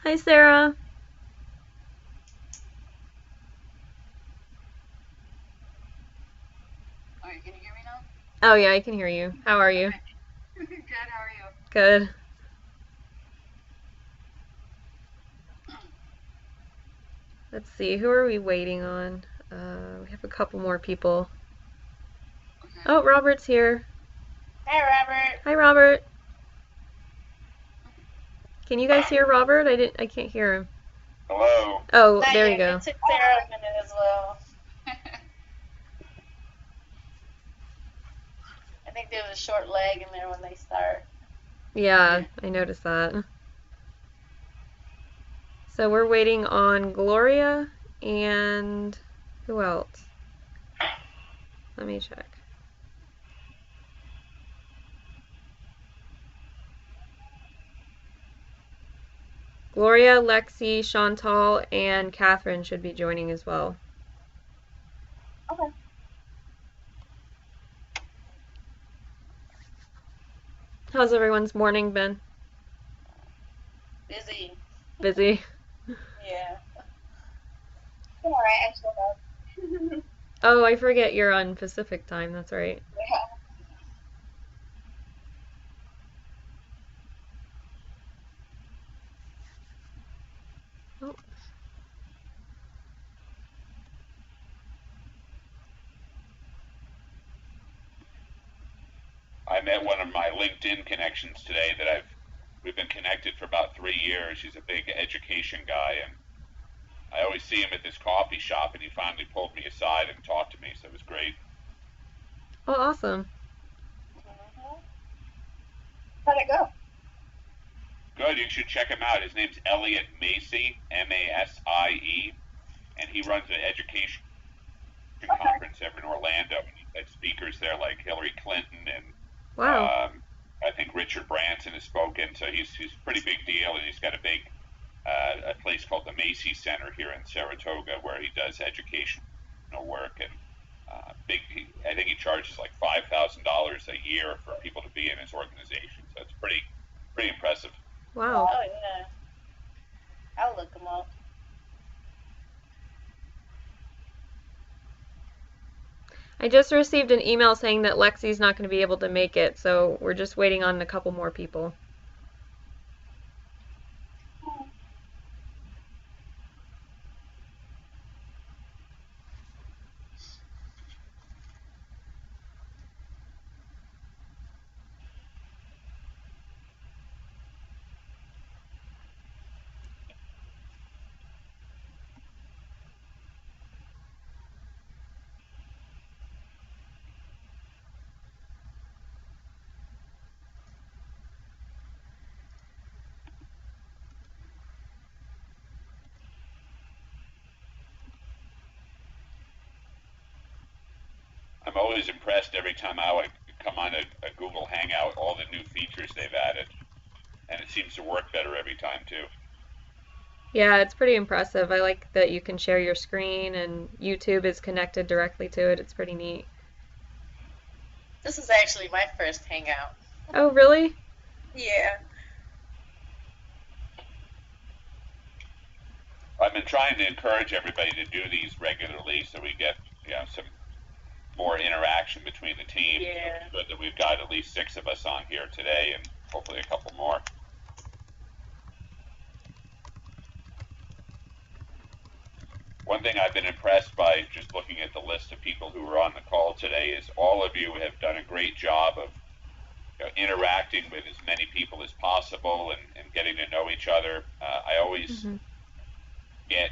Hi, Sarah. Okay, can you hear me now? Oh, yeah, I can hear you. How are you? Okay. Good, how are you? Good. Let's see, who are we waiting on? We have a couple more people. Okay. Oh, Robert's here. Hi, Robert. Hi, Robert. Can you guys hear Robert? I can't hear him. Hello. Oh, Not there you yet. go. It took Sarah a minute as well. I think there's a short lag in there when they start. Yeah, Yeah. I noticed that. So we're waiting on Gloria and who else? Let me check. Gloria, Lexi, Chantal, and Catherine should be joining as well. Okay. How's everyone's morning been? Busy. Busy? Yeah. All right, actually. Oh, I forget you're on Pacific time. That's right. Yeah. Oh, I met one of my LinkedIn connections today that we've been connected for about 3 years. He's a big education guy, and I always see him at this coffee shop, and he finally pulled me aside and talked to me, so it was great. oh, awesome. Mhm. How'd it go? Good, you should check him out. His name's Elliot Macy, Masie, and he runs an education Okay. conference ever in Orlando. And he's had speakers there like Hillary Clinton and Wow. I think Richard Branson has spoken. So he's a pretty big deal, and he's got a place called the Macy Center here in Saratoga where he does educational work and I think he charges like $5,000 a year for people to be in his organization. So it's pretty impressive. Wow. Oh, yeah. I'll look them up. I just received an email saying that Lexi's not going to be able to make it, so we're just waiting on a couple more people. I'm always impressed every time I come on a Google Hangout, all the new features they've added, and it seems to work better every time too. Yeah, it's pretty impressive. I like that you can share your screen and YouTube is connected directly to it. It's pretty neat. This is actually my first hangout. Oh, really? Yeah. I've been trying to encourage everybody to do these regularly so we get some more interaction between the team. So Yeah. it's good that we've got at least 6 of us on here today, and hopefully a couple more. One thing I've been impressed by just looking at the list of people who are on the call today is all of you have done a great job of interacting with as many people as possible and getting to know each other. I always Hmm. get,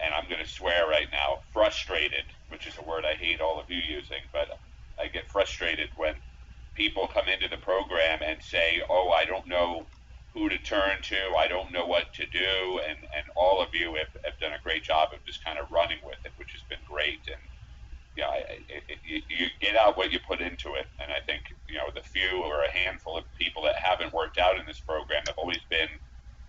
and I'm going to swear right now, frustrated, which is a word I hate all of you using, but I get frustrated when people come into the program and say, "Oh, I don't know who to turn to. I don't know what to do," and all of you have done a great job of just kind of running with it, which has been great. And yeah, you get out what you put into it, and I think the few or a handful of people that haven't worked out in this program have always been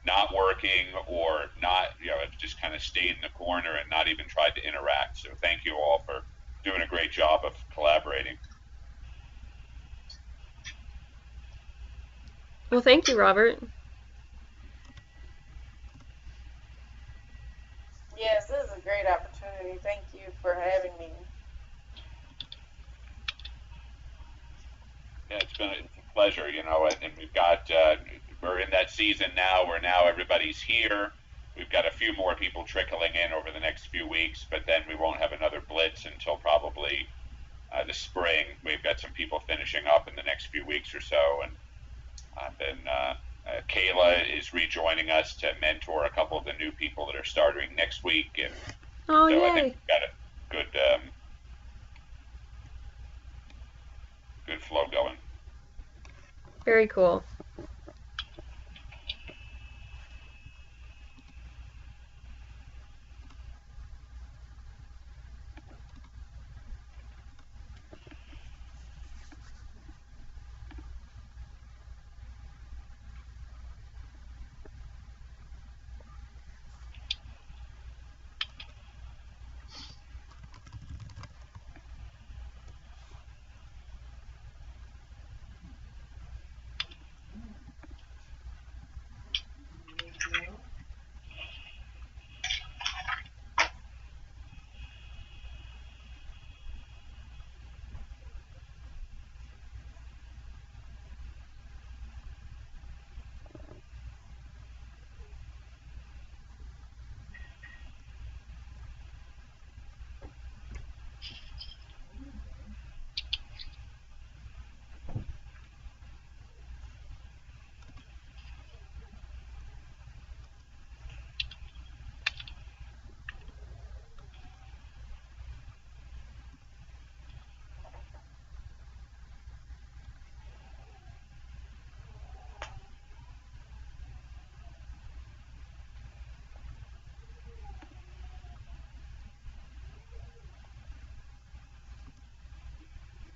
not working or not, have just kind of stayed in the corner and not even tried to interact. So thank you all for doing a great job of collaborating. Well, thank you, Robert. Yes, this is a great opportunity. Thank you for having me. Yeah, it's a pleasure, and we've got we're in that season now where now everybody's here. We've got a few more people trickling in over the next few weeks, but then we won't have another blitz until probably the spring. We've got some people finishing up in the next few weeks or so, and then Kayla is rejoining us to mentor a couple of the new people that are starting next week, and Oh, so I think yay. we've got a good flow going. Very cool.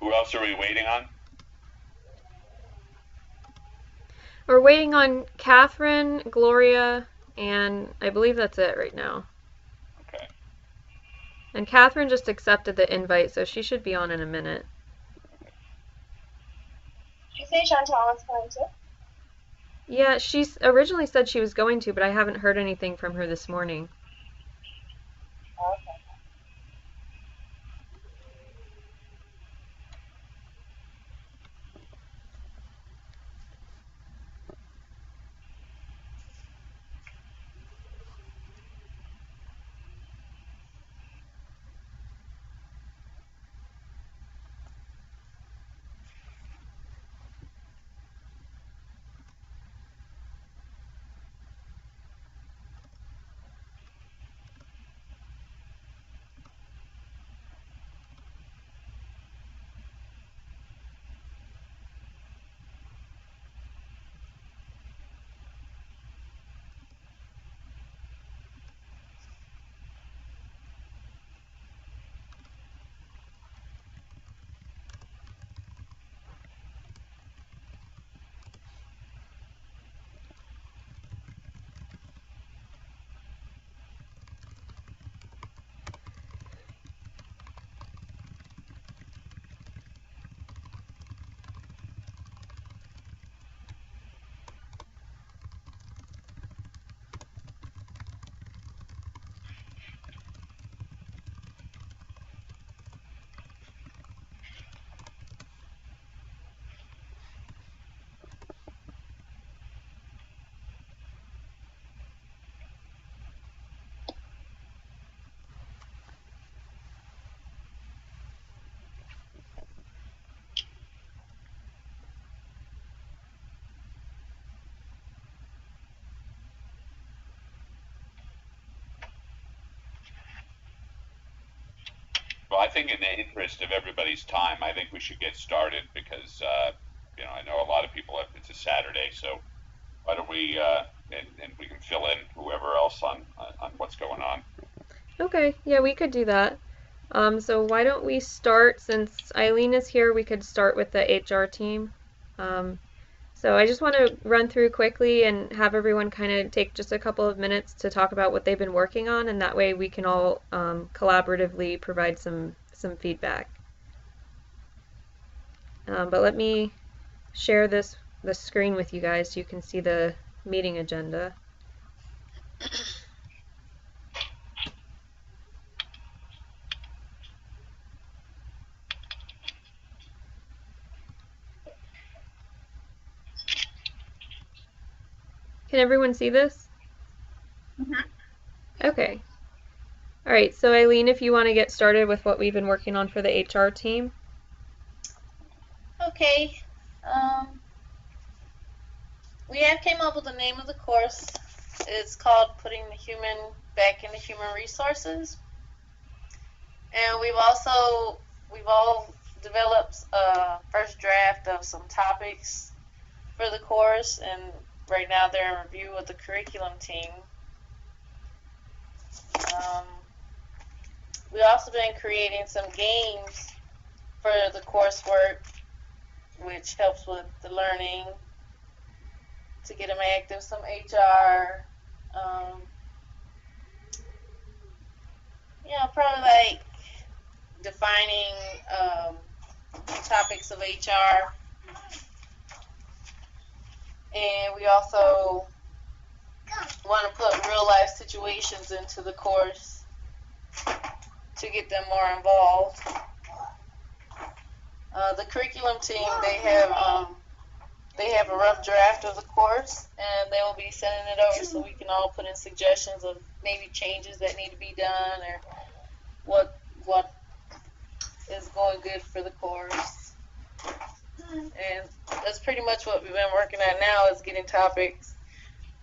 Who else are we waiting on? We're waiting on Catherine, Gloria, and I believe that's it right now. Okay. And Catherine just accepted the invite, so she should be on in a minute. Did you say Chantal was going to? Yeah, she originally said she was going to, but I haven't heard anything from her this morning. Oh, okay. Well, I think in the interest of everybody's time, I think we should get started because I know a lot of people. It's a Saturday, so why don't we and we can fill in whoever else on what's going on. Okay, yeah, we could do that. So why don't we start, since Eileen is here, we could start with the HR team. Um, so I just want to run through quickly and have everyone kind of take just a couple of minutes to talk about what they've been working on, and that way we can all collaboratively provide some feedback. But let me share the screen with you guys so you can see the meeting agenda. Can everyone see this? Mhm. Okay. All right, so Eileen, if you want to get started with what we've been working on for the HR team. Okay. Um, we have came up with the name of the course. It's called Putting the Human Back into Human Resources. And we've all developed a first draft of some topics for the course, and right now they're in review with the curriculum team. Um, we've also been creating some games for the coursework, which helps with the learning to get them active. Some HR, probably like defining topics of HR. And we also want to put real life situations into the course to get them more involved. The curriculum team, they have a rough draft of the course, and they will be sending it over so we can all put in suggestions of maybe changes that need to be done or what is going good for the course. And that's pretty much what we've been working on now, is getting topics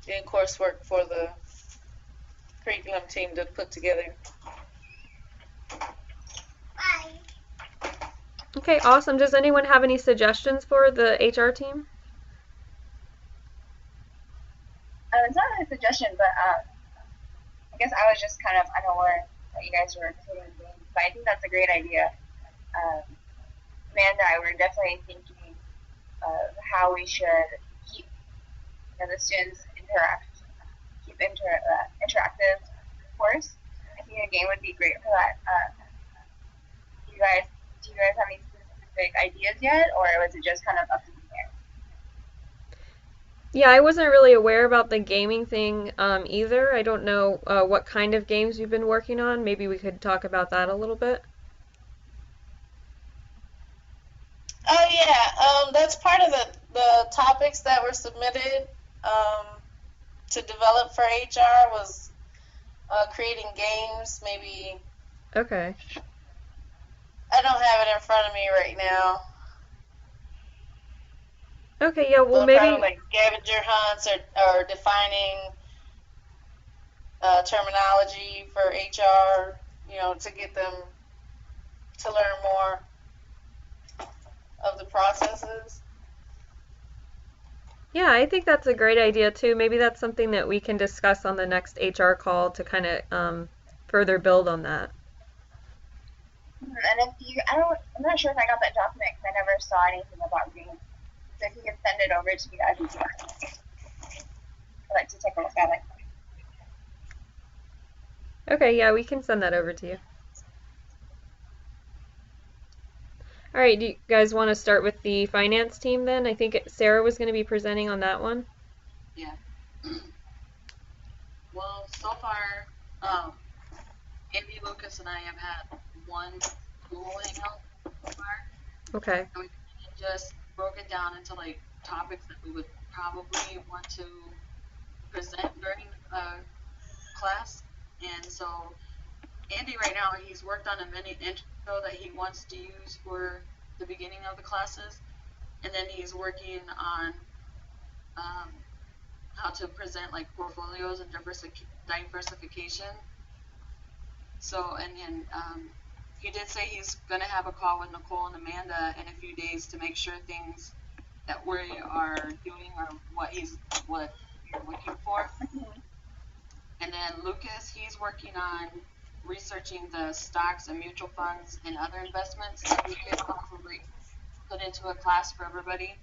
in coursework for the curriculum team to put together. Okay, awesome. Does anyone have any suggestions for the HR team? It's not really a suggestion, but I guess I was just kind of unaware that you guys were creating games, but I think that's a great idea. Amanda and I were definitely thinking of how we should keep the students interactive course. I think a game would be great for that. Do you guys have any specific ideas yet, or was it just kind of up in the air? Yeah, I wasn't really aware about the gaming thing either. I don't know what kind of games you've been working on. Maybe we could talk about that a little bit. Oh yeah, that's part of the topics that were submitted to develop for HR was creating games. Maybe Okay. I don't have it in front of me right now, Okay, yeah, well but probably maybe like scavenger hunts or defining terminology for HR. To get them to learn more of the processes. yeah, I think that's a great idea too. Maybe that's something that we can discuss on the next HR call to kind of further build on that. And I'm not sure if I got that document because I never saw anything about games. So if you could send it over to me, that'd be great. I'd like to take a look at it. Okay, yeah, we can send that over to you. All right, do you guys want to start with the finance team then? I think Sarah was going to be presenting on that one. Yeah. Well, so far, Andy, Lucas, and I have had one Google Hangout so far, Okay. and we just broke it down into like topics that we would probably want to present during class. And so Andy right now, he's worked on a mini intro that he wants to use for the beginning of the classes, and then he's working on how to present like portfolios and diversification. So, and then he did say he's going to have a call with Nicole and Amanda in a few days to make sure things that we are doing are what you're looking for. And then Lucas, he's working on researching the stocks and mutual funds and other investments that we could possibly put into a class for everybody.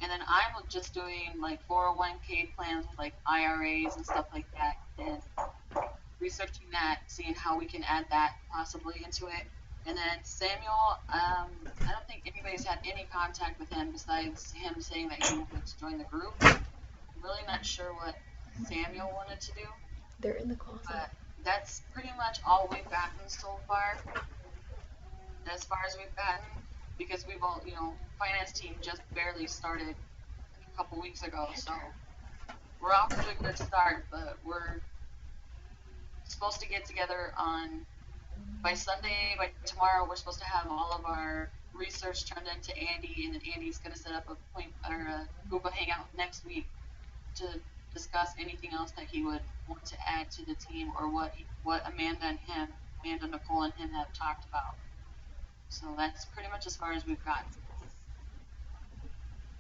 And then I'm just doing like 401k plans with like IRAs and stuff like that, and researching that, seeing how we can add that possibly into it. And then Samuel, I don't think anybody's had any contact with him besides him saying that he wanted to join the group. I'm really not sure what Samuel wanted to do. They're in the closet. But that's pretty much all we've gotten so far. As far as we've gotten, because we've all, finance team just barely started a couple weeks ago, so we're off to a good start, but we're supposed to get together on by Sunday. By tomorrow, we're supposed to have all of our research turned into Andy, and then Andy's going to set up a Google Hangout next week to discuss anything else that he would want to add to the team, or what Amanda, Nicole, and him have talked about. So that's pretty much as far as we've gotten.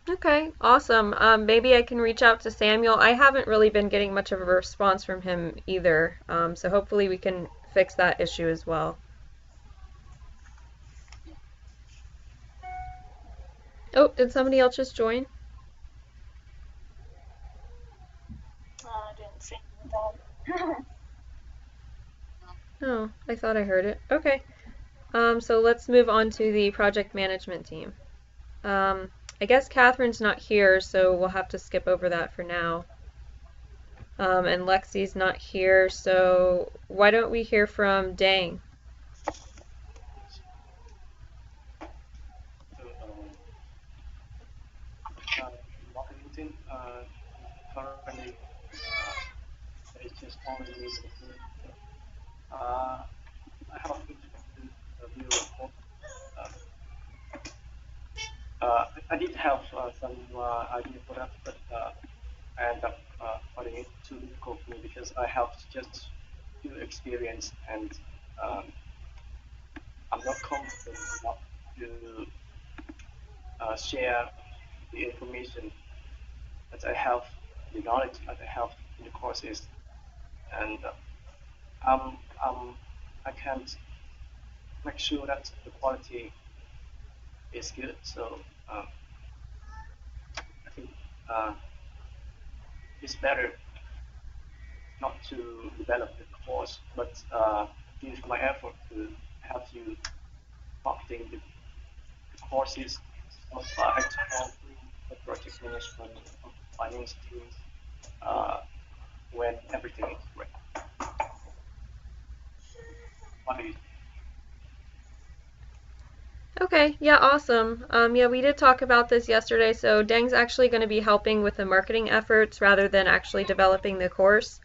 Okay, awesome. Maybe I can reach out to Samuel. I haven't really been getting much of a response from him either. So hopefully we can fix that issue as well. Oh, did somebody else just join? I didn't see that. Oh, I thought I heard it. Okay. So let's move on to the project management team. I guess Catherine's not here, so we'll have to skip over that for now. And Lexi's not here, so why don't we hear from Dang? Marketing team currently it's just only me. I have a view report. I did have some idea for that, but I end up finding it too difficult for me because I have just few experience and um, I'm not confident enough to share the information that I have, the knowledge that I have in the courses, and um, um, I can't make sure that the quality is good. So I think uh, it's better not to develop the course, but use my effort to help you marketing the courses of accounting, project management, of finance teams, uh, when everything is ready. What do you Okay, yeah, awesome. Yeah, we did talk about this yesterday, so Dang's actually going to be helping with the marketing efforts rather than actually developing the course.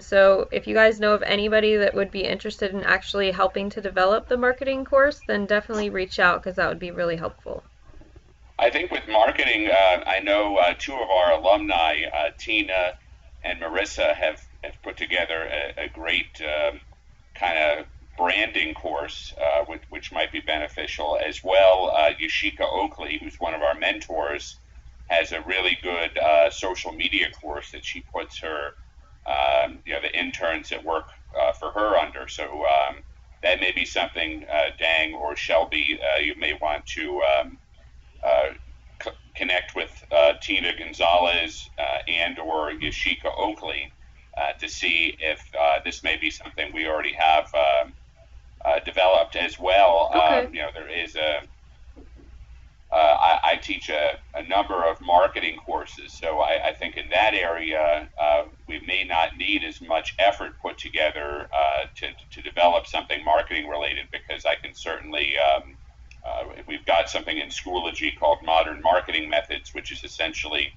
So if you guys know of anybody that would be interested in actually helping to develop the marketing course, then definitely reach out because that would be really helpful. I think with marketing, I know two of our alumni, Tina and Marissa, have put together a great kind of branding course, which might be beneficial as well. Yashika Oakley, who's one of our mentors, has a really good social media course that she puts her, the interns that work for her under. So that may be something, Dang or Shelby, you may want to uh, connect with Tina Gonzalez and or Yashika Oakley to see if this may be something we already have developed as well. Okay. There is I teach a number of marketing courses, so I think in that area we may not need as much effort put together to develop something marketing related, because I can certainly we've got something in Schoology called Modern Marketing Methods, which is essentially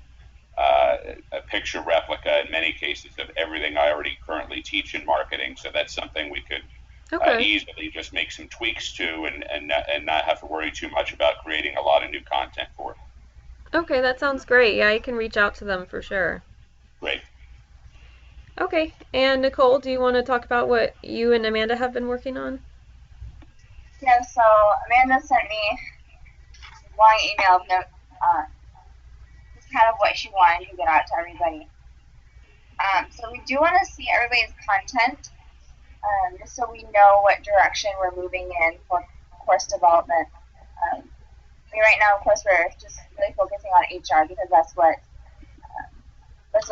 a picture replica in many cases of everything I already currently teach in marketing. So that's something we could Okay. easily just make some tweaks to and not have to worry too much about creating a lot of new content for. Okay, that sounds great. Yeah, you can reach out to them for sure. Great. Okay, and Nicole, do you want to talk about what you and Amanda have been working on? Yeah, so Amanda sent me a long email of note, just kind of what she wanted to get out to everybody. So we do want to see everybody's content, just so we know what direction we're moving in for course development. Right now, of course, we're just really focusing on HR because that's what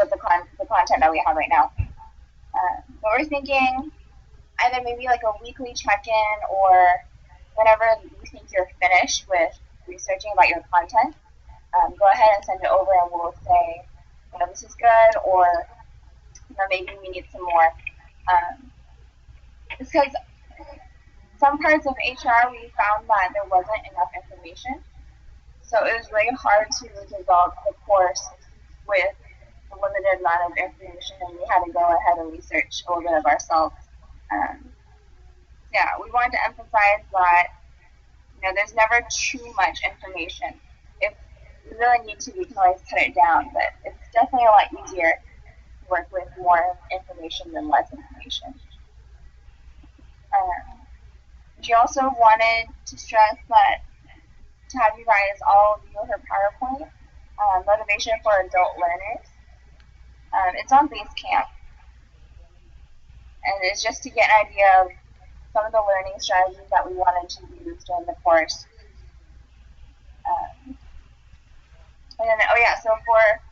the content that we have right now. But we're thinking either maybe like a weekly check-in, or whenever you think you're finished with researching about your content, go ahead and send it over, and we'll say, this is good, or maybe we need some more. Because some parts of HR we found that there wasn't enough information, so it was really hard to develop the course with a limited amount of information, and we had to go ahead and research a little bit of ourselves. Yeah, we wanted to emphasize that there's never too much information. If we really need to, we can always cut it down, but it's definitely a lot easier to work with more information than less information. She also wanted to stress that to have you guys all view her PowerPoint, Motivation for Adult Learners. It's on Basecamp, and it's just to get an idea of some of the learning strategies that we wanted to use during the course. And then, so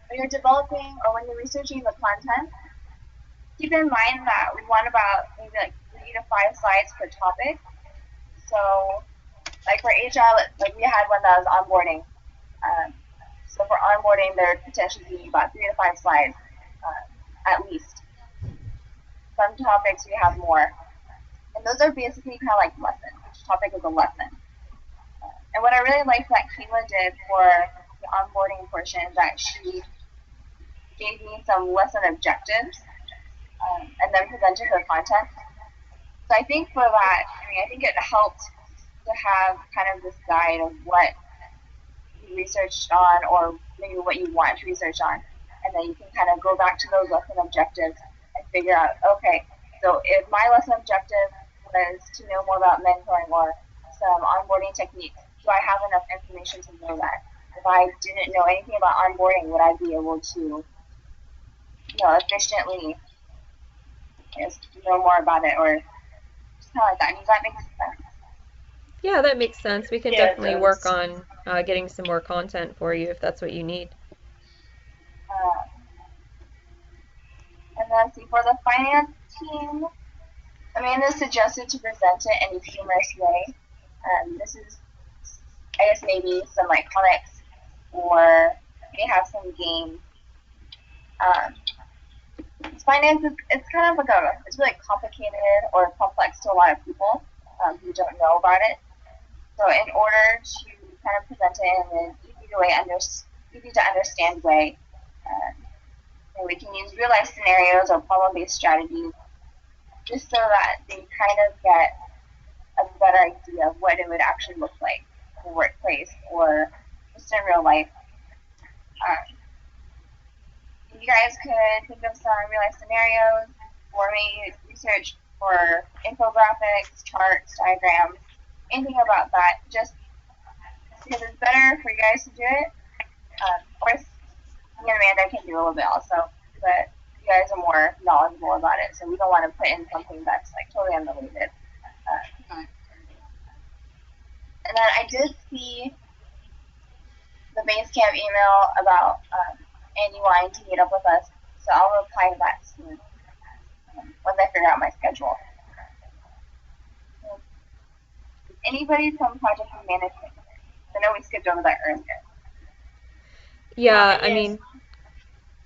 when you're developing or when you're researching the content, keep in mind that we want about maybe like 3 to 5 slides per topic. So, like for HR, like we had one that was onboarding. So for onboarding, there would potentially be about 3 to 5 slides at least. Some topics we have more. And those are basically kind of like lessons. Each topic is a lesson. And what I really liked that Kayla did for the onboarding portion is that she gave me some lesson objectives and then presented her content. So I think for that, I think it helped to have kind of this guide of what you researched on or maybe what you want to research on. And then you can kind of go back to those lesson objectives and figure out, okay, so if my lesson objective was to know more about mentoring or some onboarding techniques, do I have enough information to know that? If I didn't know anything about onboarding, would I be able to efficiently know more about it, or just kind of like that? Does that make sense? Yeah, that makes sense. We can definitely work on getting some more content for you if that's what you need. And then see, for the finance team, Amanda suggested to present it in a humorous way. This is, I guess, maybe some like comics or maybe have some games. Finance is it's kind of like it's really complicated or complex to a lot of people who don't know about it. So in order to kind of present it in an easy to understand way, we can use real life scenarios or problem-based strategies just so that they kind of get a better idea of what it would actually look like in the workplace or just in real life. You guys could think of some real life scenarios or maybe research for infographics, charts, diagrams, anything about that, just because it's better for you guys to do it. Of course, me and Amanda can do a little bit also, but you guys are more knowledgeable about it, so we don't want to put in something that's like totally unrelated. And then I did see the Basecamp email about Andy wanting to meet up with us, so I'll reply to that soon once I figure out my schedule. Anybody from project management? I know we skipped over that earlier. Yeah, I mean,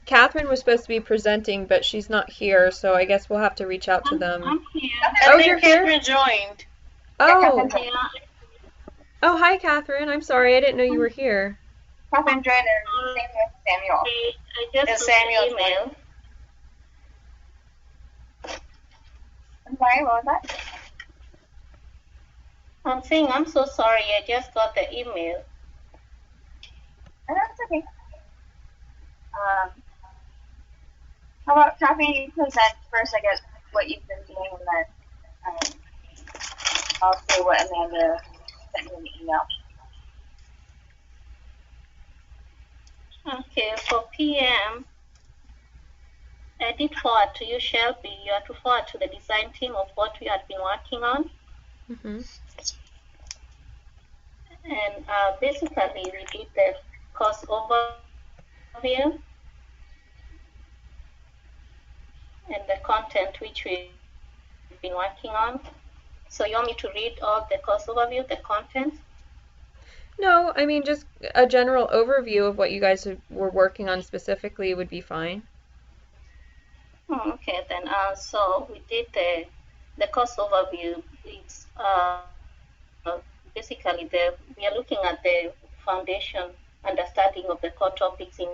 Catherine was supposed to be presenting, but she's not here, so I guess we'll have to reach out to them. I'm here. Oh, you're here? Catherine joined. Oh. Yeah, Oh, hi, Catherine. I'm sorry, I didn't know you were here. Catherine joined and same with Samuel. I just Samuel email. I'm sorry, what was that? I'm saying I'm so sorry. I just got the email. Oh, that's okay. How about Catherine? You present first, I guess, what you've been doing, and then I'll say what Amanda sent me in the email. Okay, for PM, I did forward to you, Shelby. You have to forward to the design team of what we had been working on. Mm-hmm. And basically, we did the course overview and the content which we've been working on. So you want me to read all the course overview, the content? No, I mean, just a general overview of what you guys were working on specifically would be fine. Okay, then. So we did the course overview. It's basically we are looking at the foundation understanding of the core topics in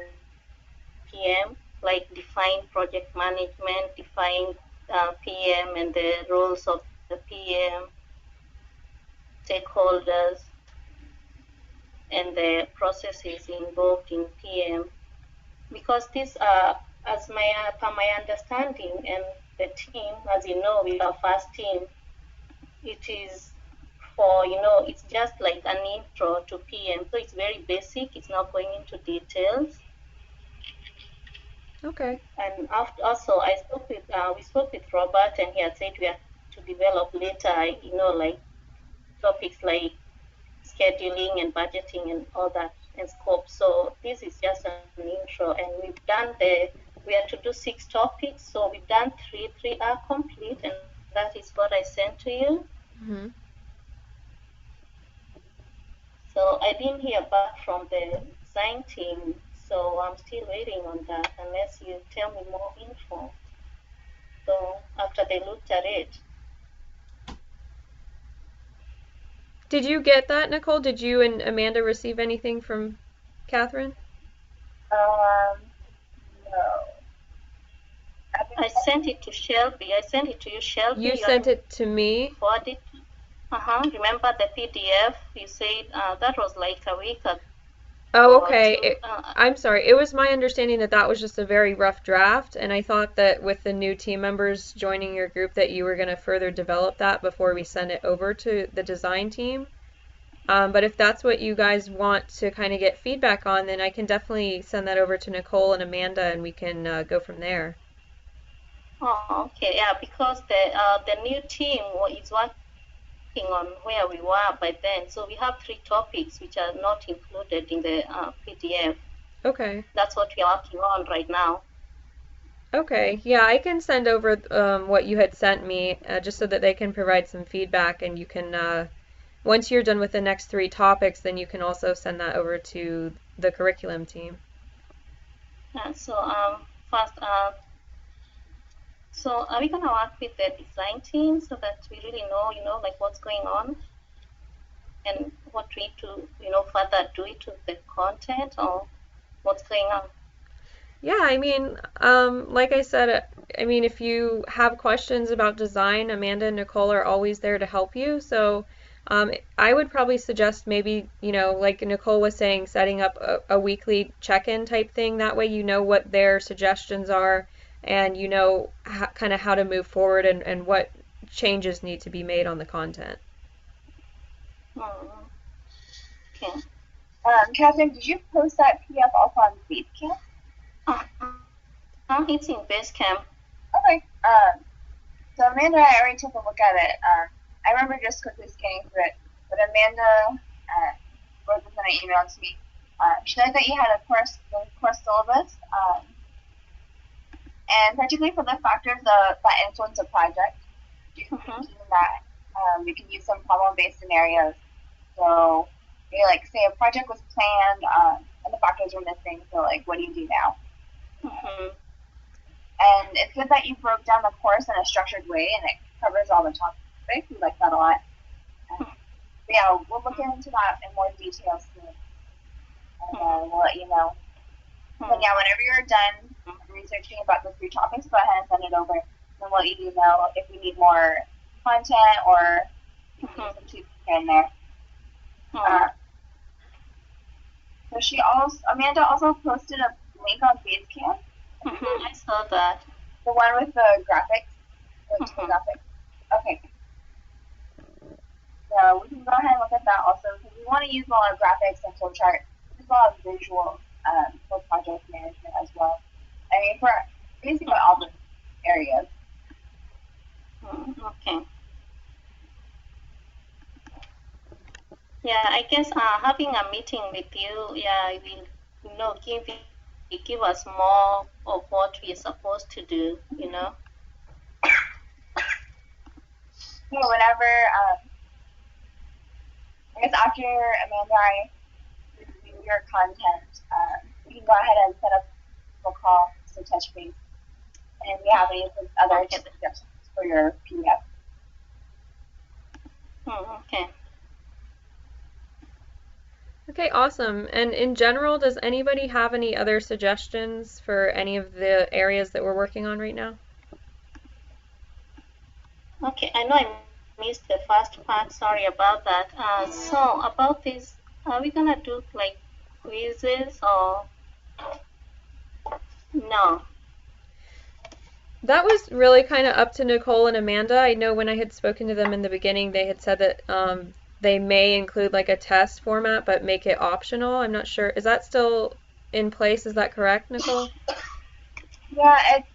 PM, like define project management, define PM and the roles of the PM, stakeholders, and the processes involved in PM. Because these are, as per my understanding, and the team, as you know, with our first team, it is for, it's just like an intro to PM. So it's very basic. It's not going into details. Okay. And also, we spoke with Robert, and he had said we have to develop later, like topics like scheduling and budgeting and all that and scope. So this is just an intro, and we had to do 6 topics. So we've done 3 are complete, and that is what I sent to you. Mm-hmm. So I didn't hear back from the design team, so I'm still waiting on that unless you tell me more info. So after they looked at it. Did you get that, Nicole? Did you and Amanda receive anything from Catherine? No. I sent it to Shelby. I sent it to you, Shelby. You sent it to me? Forwarded. Remember the PDF? You said that was like a week ago. Oh, okay. I'm sorry. It was my understanding that that was just a very rough draft, and I thought that with the new team members joining your group that you were going to further develop that before we send it over to the design team. But if that's what you guys want to kind of get feedback on, then I can definitely send that over to Nicole and Amanda, and we can go from there. Oh, okay. Yeah, because the new team is working on where we were by then. So we have 3 topics which are not included in the PDF. Okay. That's what we're working on right now. Okay. Yeah, I can send over what you had sent me just so that they can provide some feedback, and you can, once you're done with the next 3 topics, then you can also send that over to the curriculum team. Yeah, so first, so are we gonna work with the design team so that we really know, like what's going on and what we need to, further do it to the content, or what's going on? Yeah, I mean, like I said, I mean, if you have questions about design, Amanda and Nicole are always there to help you. So, I would probably suggest maybe, like Nicole was saying, setting up a weekly check-in type thing. That way you know what their suggestions are, and you know kind of how to move forward, and what changes need to be made on the content. Okay. Catherine, did you post that PDF also on Basecamp? It's in Basecamp. Okay. So Amanda and I already took a look at it. I remember just quickly scanning through it, but Amanda wrote this in an email to me. She said that you had the course syllabus, and particularly for the factors that influence a project, you can that we can use some problem-based scenarios. So, like say a project was planned and the factors were missing. So, like, what do you do now? And it's good that you broke down the course in a structured way, and it covers all the topics. We like that a lot. Yeah, we'll look into that in more detail soon, and we'll let you know. But yeah, whenever you're done researching about the 3 topics, go ahead and send it over, and we'll let you know if we need more content or some tweaks here and there. So Amanda also posted a link on Basecamp. I saw that. The one with the graphics? The graphics. Okay. So we can go ahead and look at that also, because we want to use a lot of graphics and flowchart. There's a lot of visuals for project management as well. I mean, for basically all the areas. Okay. Yeah, I guess having a meeting with you, it will, give us more of what we're supposed to do, Yeah, whenever, I guess after Amanda and I review your content, we can go ahead and set up a call to touch base. And if you have any other suggestions for your PDF. Okay. Okay, awesome. And in general, does anybody have any other suggestions for any of the areas that we're working on right now? Okay, I know I missed the first part. Sorry about that. So about this, are we gonna do like quizzes or no? That was really kind of up to Nicole and Amanda. I know when I had spoken to them in the beginning, they had said that they may include like a test format, but make it optional. I'm not sure. Is that still in place? Is that correct, Nicole? Yeah, it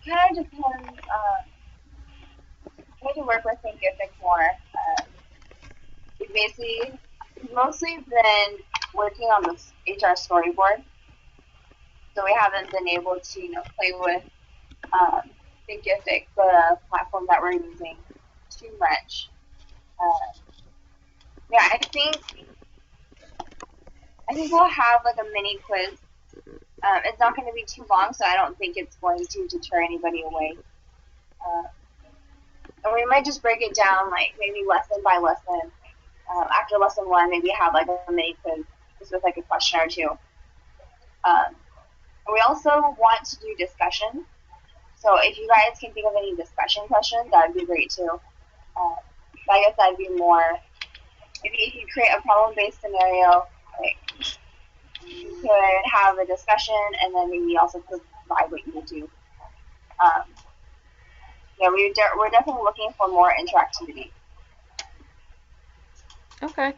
kind of depends. We need to work with Thinkific more. We basically, we've mostly been working on this HR storyboard, so we haven't been able to, play with Thinkific, the platform that we're using, too much. Yeah, I think we'll have like a mini quiz. It's not going to be too long, so I don't think it's going to deter anybody away. And we might just break it down, like maybe lesson by lesson. After lesson one, maybe have like a mini quiz just with like a question or two. We also want to do discussion. So if you guys can think of any discussion questions, that would be great too. I guess that'd be more, maybe if you create a problem-based scenario, like you could have a discussion and then maybe also provide what you would do. Yeah, we're definitely looking for more interactivity. Okay.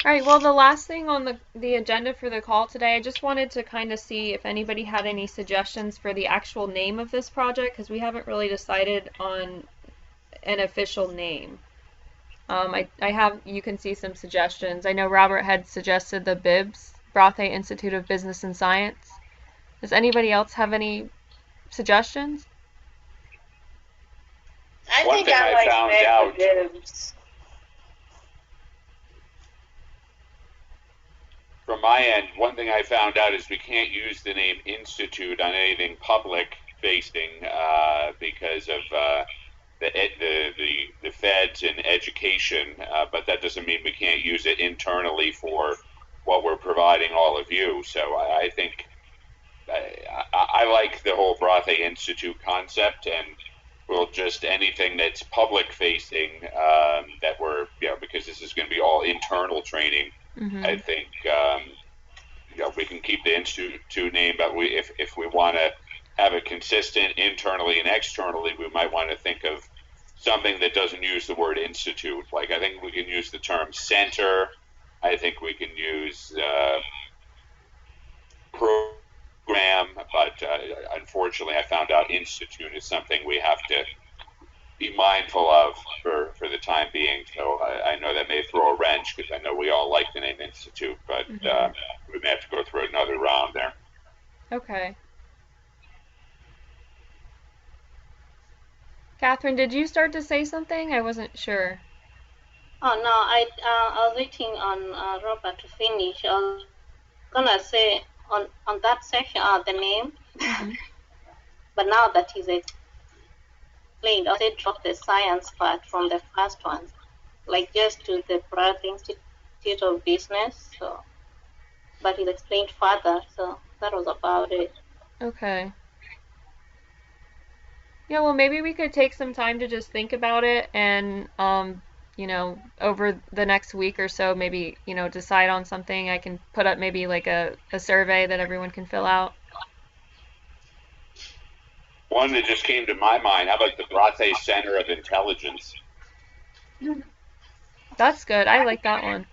All right, well, the last thing on the agenda for the call today, I just wanted to kind of see if anybody had any suggestions for the actual name of this project, because we haven't really decided on an official name. I have, you can see some suggestions. I know Robert had suggested the BIBS, Brathe Institute of Business and Science. Does anybody else have any suggestions? I One think thing I I like found Meg out, Gibbs. from my end, one thing I found out is we can't use the name institute on anything public facing because of the feds and education. But that doesn't mean we can't use it internally for what we're providing all of you. So I think I like the whole Brathe Institute concept, and we'll just anything that's public facing that we're because this is going to be all internal training. Mm-hmm. I think we can keep the institute name, but if we want to have it consistent internally and externally, we might want to think of something that doesn't use the word institute. Like I think we can use the term center. I think we can use program, but unfortunately, I found out institute is something we have to be mindful of for the time being. So I know that may throw a wrench because I know we all like the name institute, but Mm-hmm. we may have to go through another round there. Okay. Catherine, did you start to say something? I wasn't sure. Oh no, I was waiting on Robert to finish. I was gonna say on that section the name, Mm-hmm. but now that he's explained, I said drop the science part from the first one, like just to the Pratt Institute of Business. So, but he's explained further, so that was about it. Okay. Yeah, well, maybe we could take some time to just think about it and, over the next week or so, maybe, decide on something. I can put up maybe like a survey that everyone can fill out. One that just came to my mind, how about the Brathe Center of Intelligence? That's good. I like that one.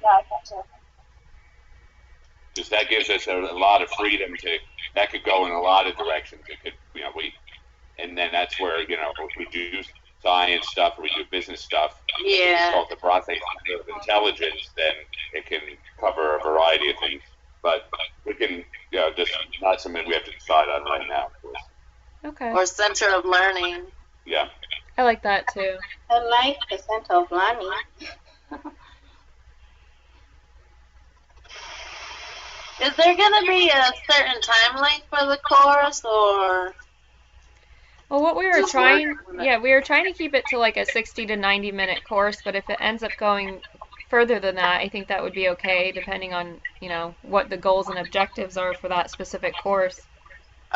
Yeah, gotcha. Because that gives us a lot of freedom that could go in a lot of directions. It could, and then that's where, if we do science stuff or we do business stuff, Yeah. it's called the Brathe Center of Intelligence, then it can cover a variety of things. But we can, just not something we have to decide on right now, of course. Okay. Or Center of Learning. Yeah. I like that too. I like the Center of Learning. Is there going to be a certain time length for the course, or? Well, what we were Just work. trying, yeah, we were trying to keep it to like a 60 to 90-minute course, but if it ends up going further than that, I think that would be okay, depending on, what the goals and objectives are for that specific course.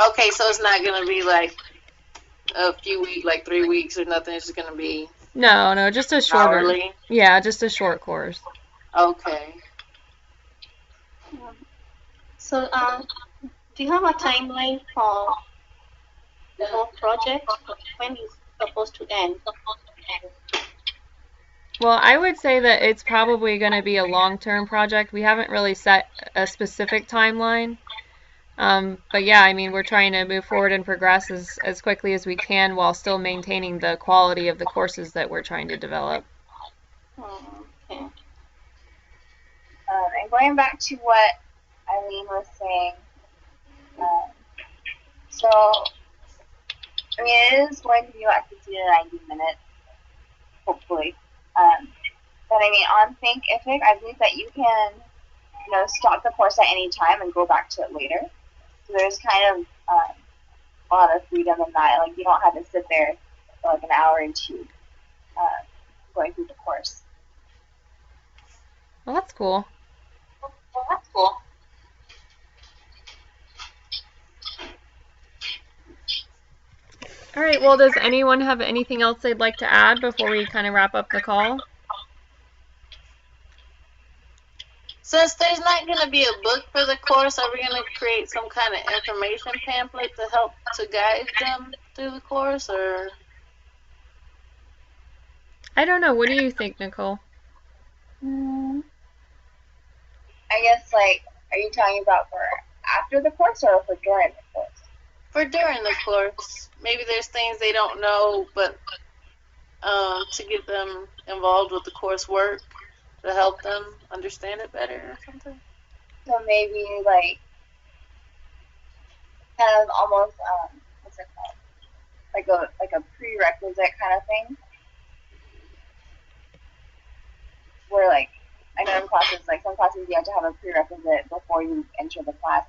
Okay, so it's not gonna be like a few weeks, like 3 weeks or nothing. It's just gonna be No, no, just a shorter, hourly. yeah, just a short course. Okay. So, do you have a timeline for the whole project? When it's supposed to end? Well, I would say that it's probably going to be a long-term project. We haven't really set a specific timeline. But yeah, I mean, we're trying to move forward and progress as quickly as we can while still maintaining the quality of the courses that we're trying to develop. Okay. And going back to what Eileen was saying, so, I mean, it is going to be about 60 to 90 minutes, hopefully. But I mean, on Thinkific, I believe that you can, stop the course at any time and go back to it later. So there's kind of a lot of freedom in that. Like, you don't have to sit there for like an hour or two going through the course. Well, that's cool. All right, well, does anyone have anything else they'd like to add before we kind of wrap up the call? Since there's not going to be a book for the course, are we going to create some kind of information pamphlet to help to guide them through the course, or? I don't know. What do you think, Nicole? I guess, like, are you talking about for after the course or for during the course? For during the course. Maybe there's things they don't know, but to get them involved with the coursework to help them understand it better or something. So maybe, like, kind of almost, what's it called? Like a prerequisite kind of thing. Where, like, I know in classes, like, some classes you have to have a prerequisite before you enter the class.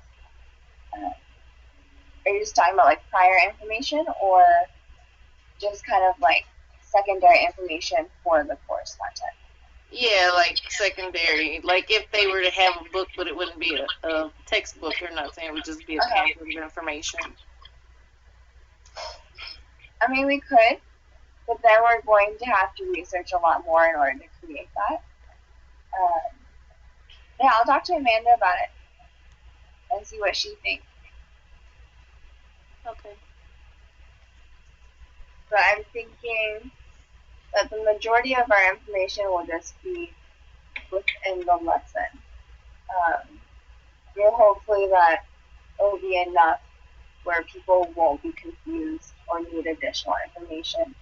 Are you just talking about, like, prior information or just kind of, like, secondary information for the course content? Yeah, like secondary. Like if they were to have a book, but it wouldn't be a textbook or nothing. It would just be a pamphlet of information. I mean, we could, but then we're going to have to research a lot more in order to create that. Yeah, I'll talk to Amanda about it and see what she thinks. Okay. But I'm thinking that the majority of our information will just be within the lesson. Hopefully that it will be enough where people won't be confused or need additional information.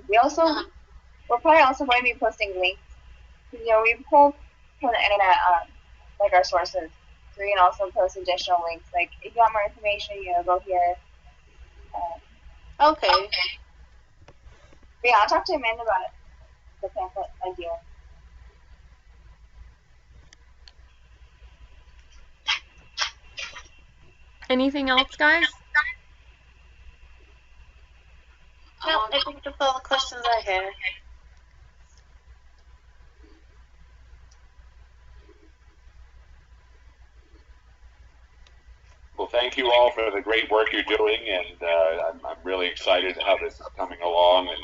We're probably also going to be posting links. We pull from the internet, like our sources. So we can also post additional links. Like if you want more information, go here. Okay. But yeah, I'll talk to Amanda about it. The pamphlet idea. Anything else, guys? No, I think that's all the questions I had. Well, thank you all for the great work you're doing, and I'm really excited how this is coming along. And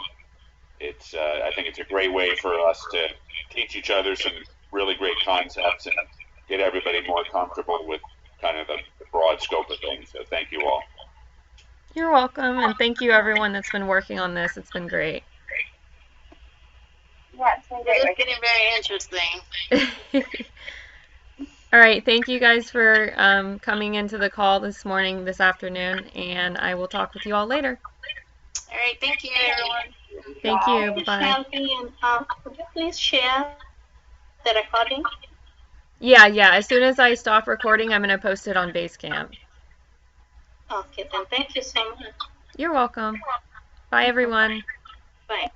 it's I think it's a great way for us to teach each other some really great concepts and get everybody more comfortable with kind of the broad scope of things. So thank you all. You're welcome, and thank you everyone that's been working on this. It's been great. Yeah, it's been great. It's getting very interesting. All right, thank you guys for coming into the call this afternoon, and I will talk with you all later. All right, thank you, everyone. Thank you. Bye. Could you please share the recording? Yeah. As soon as I stop recording, I'm going to post it on Basecamp. Okay, then thank you so much. You're welcome. Bye, everyone. Bye.